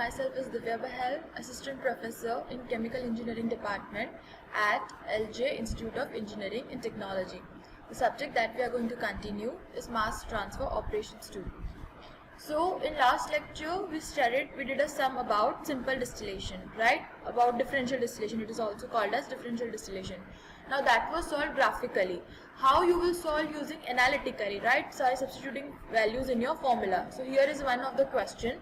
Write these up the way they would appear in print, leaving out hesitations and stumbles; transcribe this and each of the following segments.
myself is Divya Bahal, Assistant Professor in Chemical Engineering Department at LJ Institute of Engineering and Technology. The subject that we are going to continue is Mass Transfer Operations 2. So in last lecture we did a sum about simple distillation, right? About differential distillation. It is also called as differential distillation. Now that was solved graphically. How you will solve using analytically, right? So substituting values in your formula. So here is one of the question.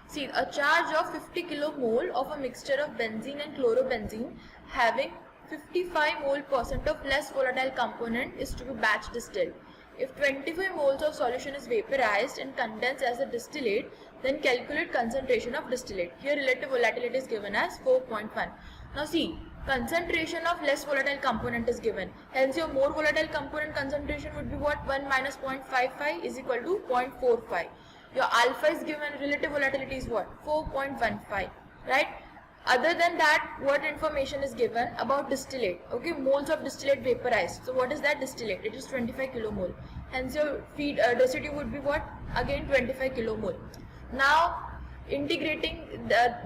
See, a charge of 50 kilomole of a mixture of benzene and chlorobenzene having 55 mole % of less volatile component is to be batch distilled. If 25 moles of solution is vaporized and condensed as a distillate, then calculate concentration of distillate. Here relative volatility is given as 4.1. Now see, concentration of less volatile component is given. Hence your more volatile component concentration would be what? 1 minus 0.55 is equal to 0.45. Your alpha is given, relative volatility is what? 4.15, right? Other than that, what information is given about distillate? Okay, moles of distillate vaporized. So what is that distillate? It is 25 kilomole. Hence your feed residue would be what? Again 25 kilomole. Now integrating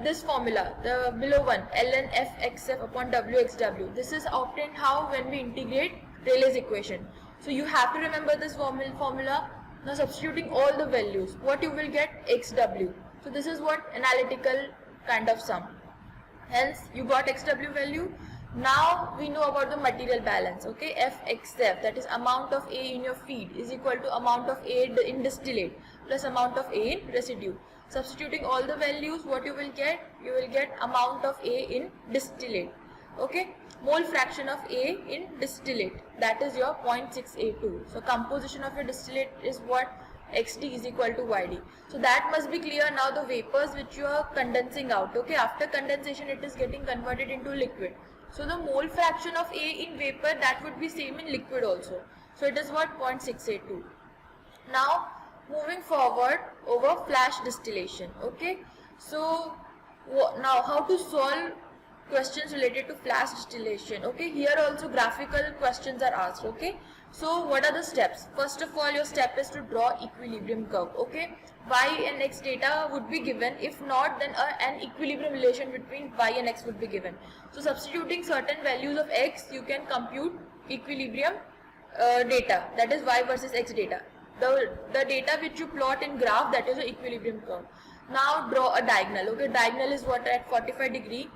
this formula, the below one, ln fxf upon wxw. This is obtained how? When we integrate Rayleigh's equation. So you have to remember this formula. Now substituting all the values, what you will get? Xw. So this is what analytical kind of sum. Hence you got Xw value. Now we know about the material balance. Okay, Fxf, that is amount of A in your feed, is equal to amount of A in distillate plus amount of A in residue. Substituting all the values, what you will get? You will get amount of A in distillate. Okay, mole fraction of A in distillate, that is your 0.682. So composition of your distillate is what? Xd is equal to Yd. So that must be clear. Now the vapors which you are condensing out, okay, after condensation it is getting converted into liquid. So the mole fraction of A in vapor, that would be same in liquid also. So it is what? 0.682. Now moving forward over flash distillation. Okay, so now how to solve questions related to flash distillation. Okay, here also graphical questions are asked. Okay, so what are the steps? First of all, your step is to draw equilibrium curve. Okay, y and x data would be given. If not, then an equilibrium relation between y and x would be given. So substituting certain values of x, you can compute equilibrium data, that is y versus x data. The data which you plot in graph, that is the equilibrium curve. Now draw a diagonal. Okay, diagonal is what? At 45 degree,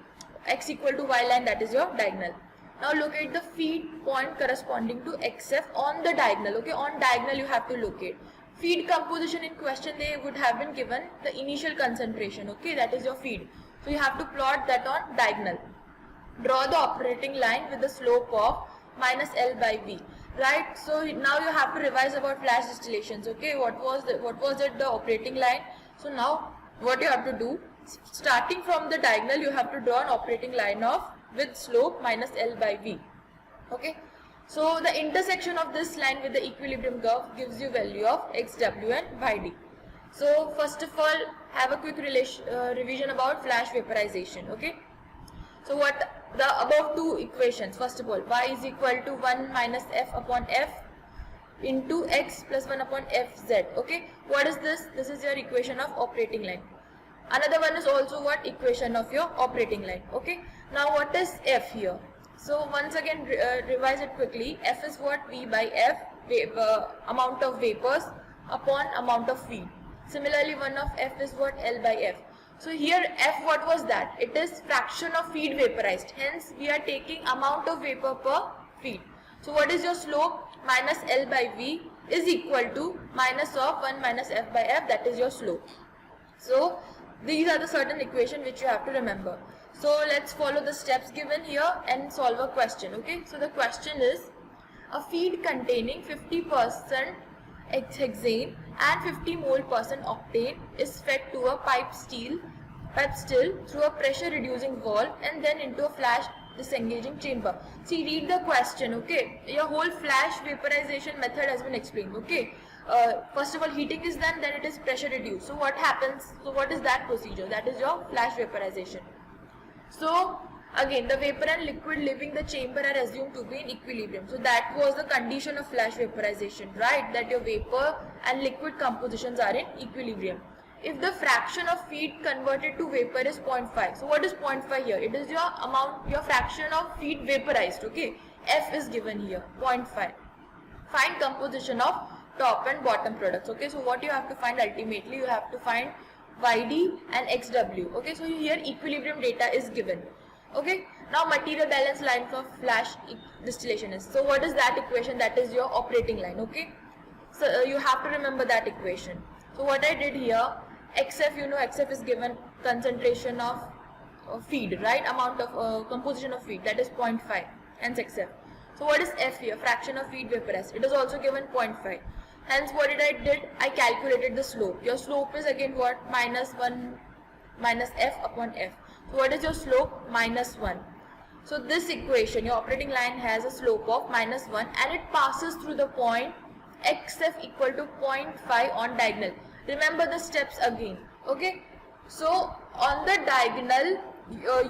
x equal to y line, that is your diagonal. Now locate the feed point corresponding to xf on the diagonal. Okay, on diagonal you have to locate. Feed composition in question, they would have been given the initial concentration. Okay, that is your feed. So you have to plot that on diagonal. Draw the operating line with the slope of minus L by V. Right, so now you have to revise about flash distillations. Okay, what was the operating line? So now what you have to do, starting from the diagonal, you have to draw an operating line of with slope minus L by V. Okay, so the intersection of this line with the equilibrium curve gives you value of Xw and Yd. So first of all, have a quick revision about flash vaporization. Okay, so what the above two equations, first of all, y is equal to 1 minus f upon f into x plus 1 upon fz. Okay, what is this? This is your equation of operating line. Another one is also what? Equation of your operating line. Okay, now what is f here? So once again revise it quickly. F is what? V by f, amount of vapors upon amount of feed. Similarly, one of f is what? L by f. So here f, what was that? It is fraction of feed vaporized. Hence we are taking amount of vapor per feed. So what is your slope? Minus L by V is equal to minus of 1 minus f by f, that is your slope. So these are the certain equation which you have to remember. So let's follow the steps given here and solve a question. Okay, so the question is, a feed containing 50% hexane and 50 mole % octane is fed to a pipe still through a pressure reducing valve and then into a flash disengaging chamber. See, read the question. Okay, your whole flash vaporization method has been explained. Okay, first of all, heating is done, then it is pressure reduced. So what happens? So what is that procedure? That is your flash vaporization. So again, the vapor and liquid leaving the chamber are assumed to be in equilibrium. So that was the condition of flash vaporization, right? That your vapor and liquid compositions are in equilibrium. if the fraction of feed converted to vapor is 0.5. So what is 0.5 here? It is your amount, your fraction of feed vaporized. Okay, F is given here, 0.5. Find composition of top and bottom products. Okay, so what you have to find ultimately, you have to find YD and XW. Okay, so here equilibrium data is given. Okay, now material balance line for flash distillation is. So what is that equation? That is your operating line. Okay, so you have to remember that equation. So what I did here, XF, you know XF is given concentration of feed, right? Amount of composition of feed, that is 0.5, hence XF. So what is F here? Fraction of feed vaporized. It is also given 0.5. Hence what did? I calculated the slope. Your slope is again what? Minus 1 minus F upon F. So what is your slope? Minus 1. So this equation, your operating line has a slope of minus 1 and it passes through the point XF equal to 0.5 on diagonal. Remember the steps again. Okay. So on the diagonal,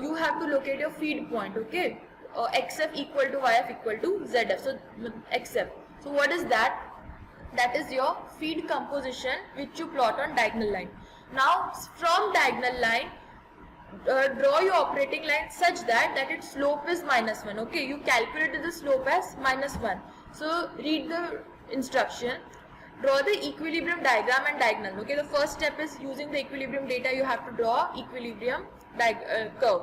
you have to locate your feed point. Okay. XF equal to YF equal to ZF. So XF. So what is that? That is your feed composition which you plot on diagonal line. Now from diagonal line, draw your operating line such that its slope is minus 1. Okay, you calculated the slope as minus 1. So read the instruction. Draw the equilibrium diagram and diagonal. Okay, the first step is using the equilibrium data, you have to draw equilibrium curve.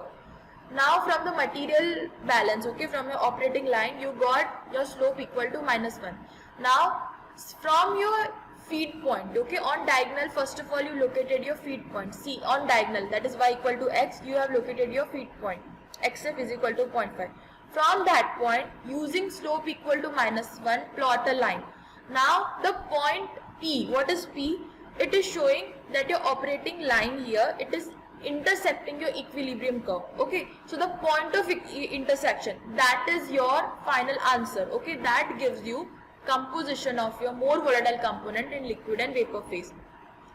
Now from the material balance, okay, from your operating line, you got your slope equal to minus 1. Now from your feed point, okay, on diagonal, first of all you located your feed point. See, on diagonal, that is y equal to x, you have located your feed point. XF is equal to 0.5. From that point, using slope equal to minus 1, plot a line. Now the point P, what is P? It is showing that your operating line here, it is intersecting your equilibrium curve. Okay, so the point of intersection, that is your final answer. Okay, that gives you composition of your more volatile component in liquid and vapor phase.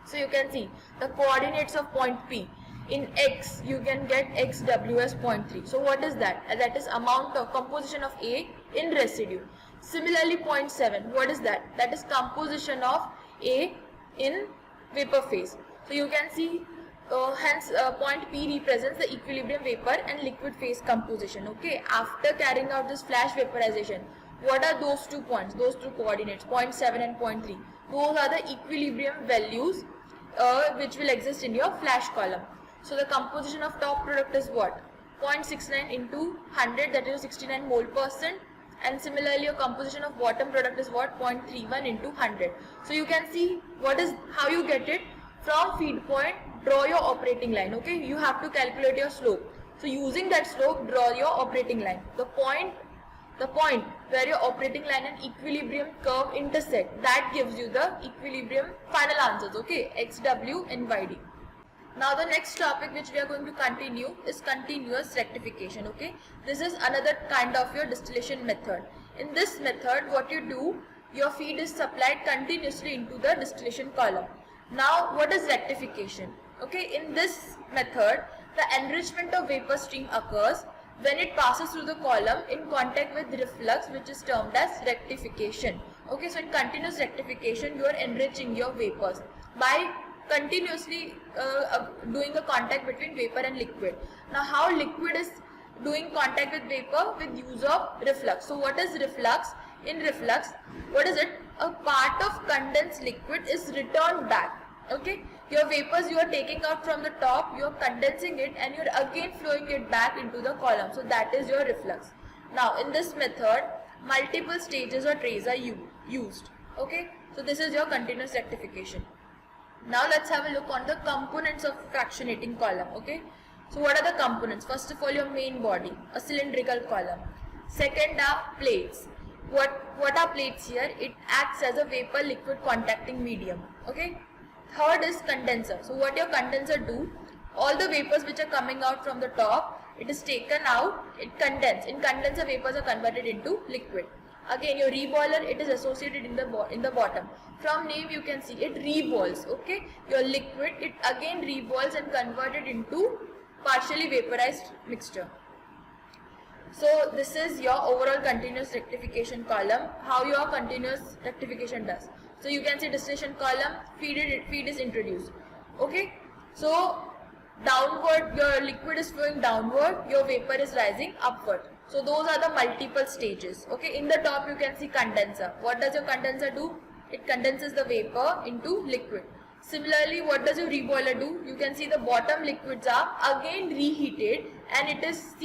So you can see the coordinates of point P. In X, you can get XW as 0.3. So what is that? That is amount of composition of A in residue. Similarly, 0.7. What is that? That is composition of A in vapor phase. So you can see, hence point P represents the equilibrium vapor and liquid phase composition. Okay, after carrying out this flash vaporization, what are those 2 points, those 2 coordinates, 0.7 and 0.3? Those are the equilibrium values which will exist in your flash column. So the composition of top product is what? 0.69 into 100, that is 69 mole percent. And similarly, your composition of bottom product is what? 0.31 into 100. So you can see what is, how you get it. From feed point, draw your operating line. Okay, you have to calculate your slope. So using that slope, draw your operating line. The point where your operating line and equilibrium curve intersect, that gives you the equilibrium final answers. Okay, XW and YD. Now the next topic which we are going to continue is continuous rectification. Okay, this is another kind of your distillation method. In this method, what you do, your feed is supplied continuously into the distillation column. Now what is rectification? Okay, in this method, the enrichment of vapor stream occurs when it passes through the column in contact with reflux, which is termed as rectification. Okay, so in continuous rectification, you are enriching your vapors by continuously doing a contact between vapor and liquid. Now how liquid is doing contact with vapor? With use of reflux. So what is reflux? In reflux, what is it? A part of condensed liquid is returned back. Okay, your vapors you are taking out from the top, you are condensing it and you are again flowing it back into the column. So that is your reflux. Now in this method, multiple stages or trays are used. Okay, so this is your continuous rectification. Now let's have a look on the components of fractionating column. Okay, so what are the components? First of all, your main body, a cylindrical column. Second are plates. What are plates here? It acts as a vapor liquid contacting medium. Okay. Third is condenser. So what your condenser do? All the vapors which are coming out from the top, it is taken out, it condenses. In condenser, vapors are converted into liquid. Again, your reboiler, it is associated in the bottom. From name you can see it reboils. Okay, your liquid, it again reboils and converted into partially vaporized mixture. So this is your overall continuous rectification column, how your continuous rectification does. So you can see distillation column, feed is introduced. Okay, so downward, your liquid is flowing downward, your vapor is rising upward. So those are the multiple stages. Okay, in the top you can see condenser. What does your condenser do? It condenses the vapor into liquid. Similarly, what does your reboiler do? You can see the bottom liquids are again reheated, and it is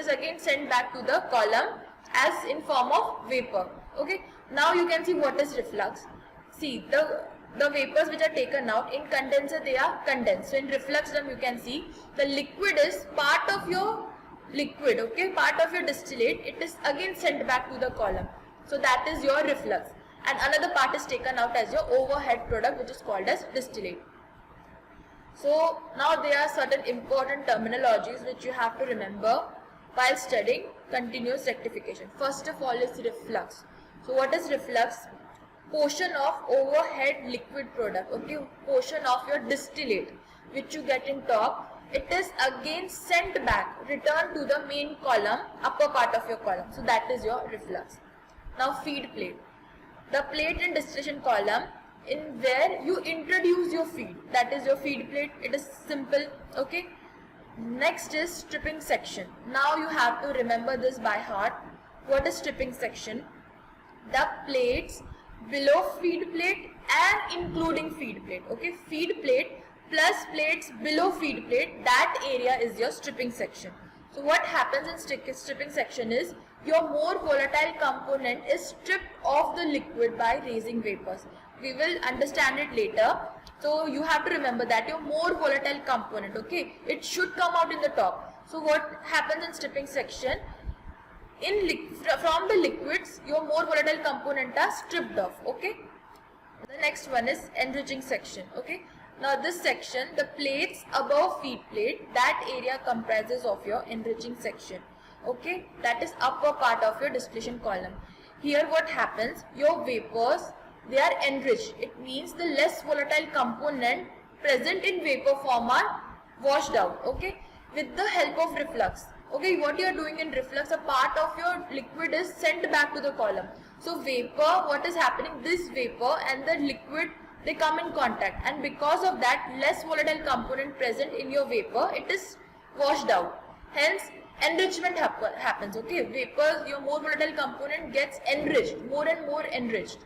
again sent back to the column as in form of vapor. Okay, now you can see what is reflux. See, the vapors which are taken out in condenser, they are condensed. So in reflux drum you can see the liquid is part of your liquid, okay, part of your distillate, it is again sent back to the column. So that is your reflux, and another part is taken out as your overhead product, which is called as distillate. So now there are certain important terminologies which you have to remember while studying continuous rectification. First of all is reflux. So what is reflux? Portion of overhead liquid product, okay, portion of your distillate which you get in top, it is again sent back, returned to the main column, upper part of your column. So that is your reflux. Now feed plate. The plate in distillation column in where you introduce your feed, that is your feed plate. It is simple, okay. Next is stripping section. Now you have to remember this by heart. What is stripping section? The plates below feed plate and including feed plate, okay, feed plate plus plates below feed plate, that area is your stripping section. So what happens in stripping section is your more volatile component is stripped of the liquid by raising vapors. We will understand it later. So you have to remember that your more volatile component, okay, it should come out in the top. So what happens in stripping section? From the liquids, your more volatile component are stripped off, okay. The next one is enriching section, okay. Now this section, the plates above feed plate, that area comprises of your enriching section, okay. That is upper part of your distillation column. Here what happens, your vapors, they are enriched. It means the less volatile component present in vapor form are washed out, okay, with the help of reflux. Okay, what you are doing in reflux, a part of your liquid is sent back to the column. So vapor, what is happening, this vapor and the liquid, they come in contact, and because of that less volatile component present in your vapor, it is washed out. Hence enrichment happens, okay. Vapors, your more volatile component gets enriched, more and more enriched.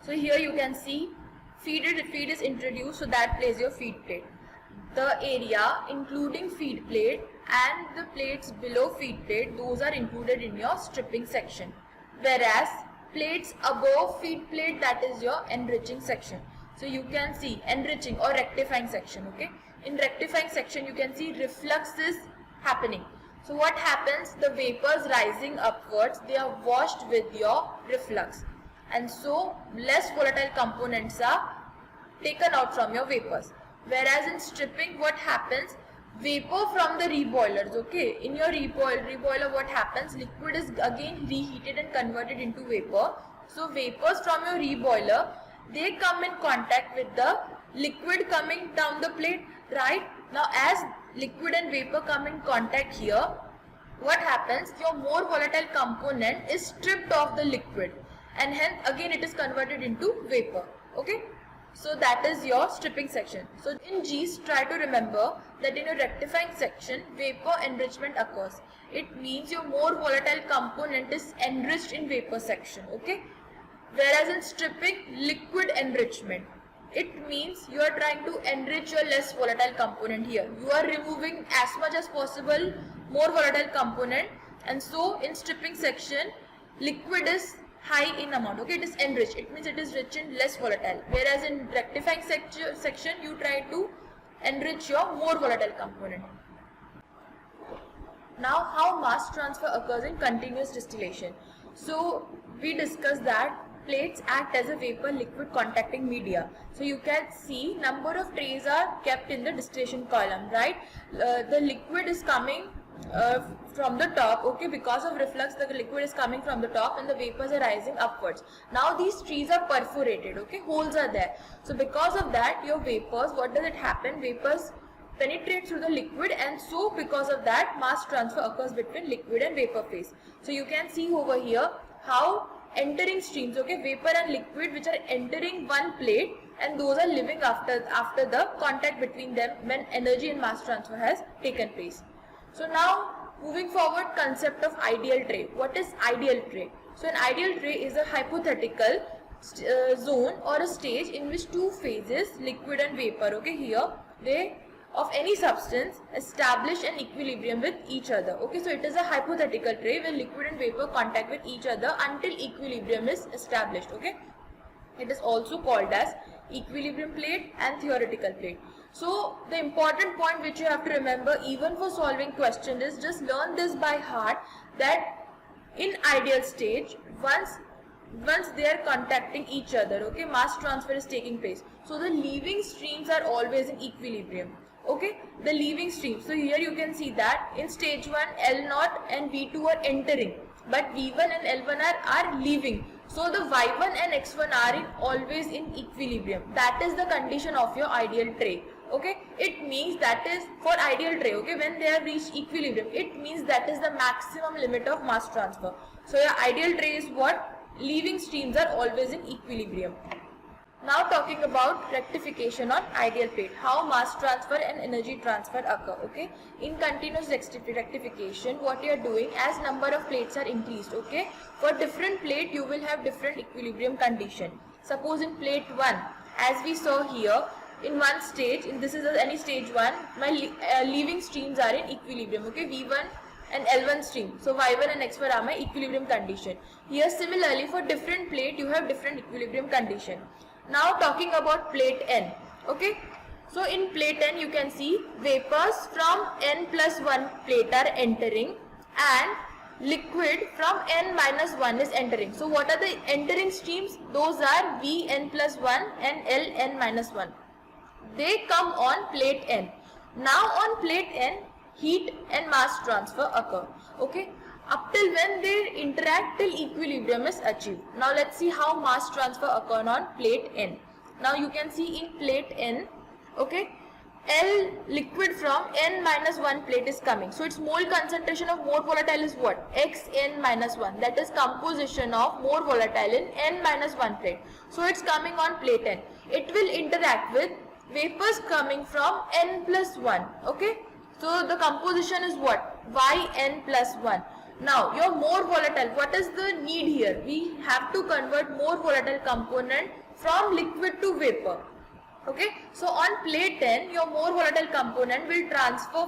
So here you can see feed is introduced, so that plays your feed plate. The area including feed plate and the plates below feed plate, those are included in your stripping section. Whereas plates above feed plate, that is your enriching section. So you can see enriching or rectifying section, okay. In rectifying section you can see reflux is happening. So what happens, the vapors rising upwards, they are washed with your reflux, and so less volatile components are taken out from your vapors. Whereas in stripping, what happens, vapor from the reboilers, okay, in your reboiler what happens, liquid is again reheated and converted into vapor. So vapors from your reboiler, they come in contact with the liquid coming down the plate, right. Now as liquid and vapor come in contact here, what happens, your more volatile component is stripped of the liquid, and hence again it is converted into vapor, okay. So that is your stripping section. So in G's, try to remember that in your rectifying section, vapor enrichment occurs. It means your more volatile component is enriched in vapor section, okay. Whereas in stripping, liquid enrichment, it means you are trying to enrich your less volatile component here. You are removing as much as possible more volatile component, and so in stripping section, liquid is high in amount, okay, it is enriched, it means it is rich in less volatile. Whereas in rectifying section, you try to enrich your more volatile component. Now how mass transfer occurs in continuous distillation. So we discussed that plates act as a vapor liquid contacting media. So you can see number of trays are kept in the distillation column, right. The liquid is coming from the top, okay, because of reflux the liquid is coming from the top and the vapors are rising upwards. Now these trees are perforated, okay, holes are there. So because of that your vapors, what does it happen, vapors penetrate through the liquid, and so because of that mass transfer occurs between liquid and vapor phase. So you can see over here how entering streams, okay, vapor and liquid which are entering one plate, and those are living after the contact between them when energy and mass transfer has taken place. So now moving forward, concept of ideal tray. What is ideal tray? So an ideal tray is a hypothetical zone or a stage in which two phases, liquid and vapor, okay, here they of any substance establish an equilibrium with each other. Okay, so it is a hypothetical tray where liquid and vapor contact with each other until equilibrium is established. Okay, it is also called as equilibrium plate and theoretical plate. So the important point which you have to remember even for solving question is just learn this by heart, that in ideal stage, once they are contacting each other, okay, mass transfer is taking place. So the leaving streams are always in equilibrium. Okay, the leaving streams. So here you can see that in stage 1 L0 and V2 are entering, but V1 and L1 are leaving. So the Y1 and X1 are always in equilibrium. That is the condition of your ideal tray. Okay, it means that is for ideal tray. Okay, when they have reached equilibrium, it means that is the maximum limit of mass transfer. So your ideal tray is what? Leaving streams are always in equilibrium. Now talking about rectification on ideal plate, how mass transfer and energy transfer occur. Okay, in continuous rectification, what you are doing, as number of plates are increased, okay, for different plate you will have different equilibrium condition. Suppose in plate 1, as we saw here, in one stage, this is any stage 1, my leaving streams are in equilibrium, okay, V1 and L1 stream. So Y1 and X1 are my equilibrium condition. Here similarly for different plate you have different equilibrium condition. Now talking about plate N, okay, so in plate N you can see vapors from N plus 1 plate are entering and liquid from N minus 1 is entering. So what are the entering streams? Those are Vn plus 1 and Ln minus 1. They come on plate N. Now on plate N, heat and mass transfer occur, okay, up till when they interact till equilibrium is achieved. Now let's see how mass transfer occur on plate N. Now you can see in plate N, okay, L liquid from N minus 1 plate is coming. So its mole concentration of more volatile is what? Xn minus 1. That is composition of more volatile in N minus 1 plate. So it's coming on plate N. It will interact with vapors coming from N plus 1, okay. So the composition is what? Yn plus 1. Now your more volatile, what is the need here? We have to convert more volatile component from liquid to vapor. Okay, so on plate 10 your more volatile component will transfer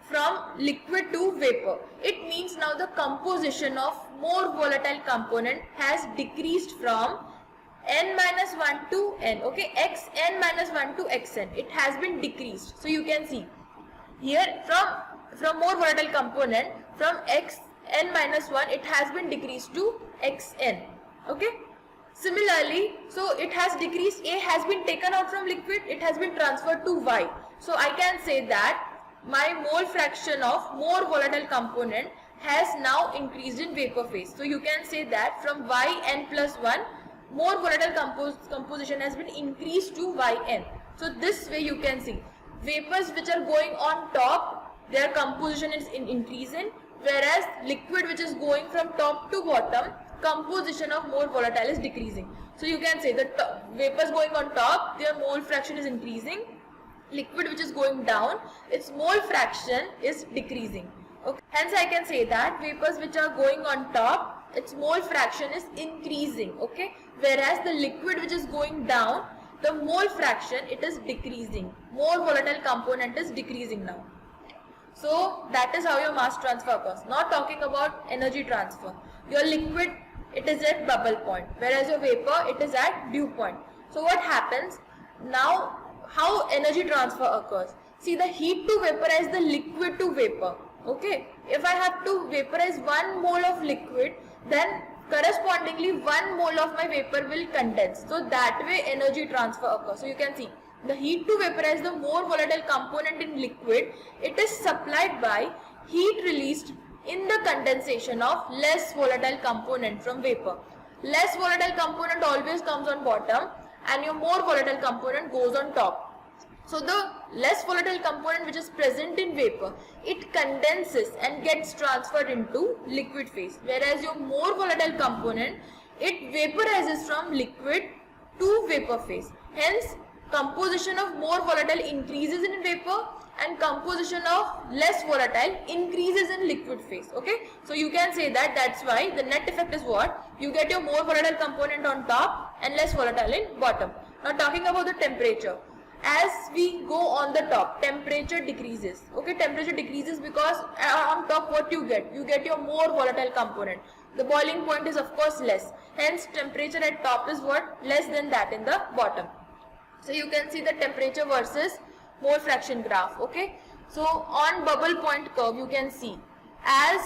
from liquid to vapor. It means now the composition of more volatile component has decreased from N minus 1 to N. Okay, Xn minus 1 to Xn. It has been decreased. So you can see here from more volatile component from Xn minus 1 it has been decreased to Xn. Okay. Similarly, so it has decreased, A has been taken out from liquid, it has been transferred to Y. So I can say that my mole fraction of more volatile component has now increased in vapor phase. So you can say that from Yn plus 1, more volatile composition has been increased to Yn. So this way you can see vapors which are going on top, their composition is increasing, whereas liquid which is going from top to bottom, composition of more volatile is decreasing. So you can say the vapors going on top, their mole fraction is increasing. Liquid which is going down, its mole fraction is decreasing. Okay. Hence I can say that vapors which are going on top, its mole fraction is increasing. Okay. Whereas the liquid which is going down, the mole fraction, it is decreasing. More volatile component is decreasing now. So that is how your mass transfer occurs. Not talking about energy transfer. Your liquid, it is at bubble point, whereas your vapor, it is at dew point. So what happens now? How energy transfer occurs? See, the heat to vaporize the liquid to vapor. Okay, if I have to vaporize 1 mole of liquid, then correspondingly 1 mole of my vapor will condense. So that way energy transfer occurs. So you can see the heat to vaporize the more volatile component in liquid, it is supplied by heat released in the condensation of less volatile component from vapor. Less volatile component always comes on bottom and your more volatile component goes on top. So the less volatile component which is present in vapor, it condenses and gets transferred into liquid phase, whereas your more volatile component, it vaporizes from liquid to vapor phase. Hence, composition of more volatile increases in vapor and composition of less volatile increases in liquid phase. Okay, so you can say that that's why the net effect is what? You get your more volatile component on top and less volatile in bottom. Now talking about the temperature. As we go on the top, temperature decreases. Okay, temperature decreases because on top what you get? You get your more volatile component. The boiling point is of course less. Hence temperature at top is what? Less than that in the bottom. So you can see the temperature versus mole fraction graph. Okay, so on bubble point curve you can see as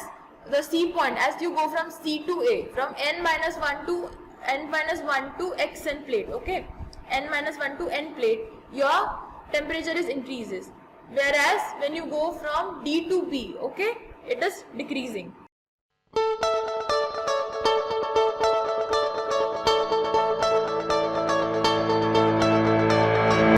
the C point, as you go from C to A, from n-1 to n-1 to xn plate. Okay, n-1 to n plate, your temperature is increases, whereas when you go from D to B, okay, it is decreasing.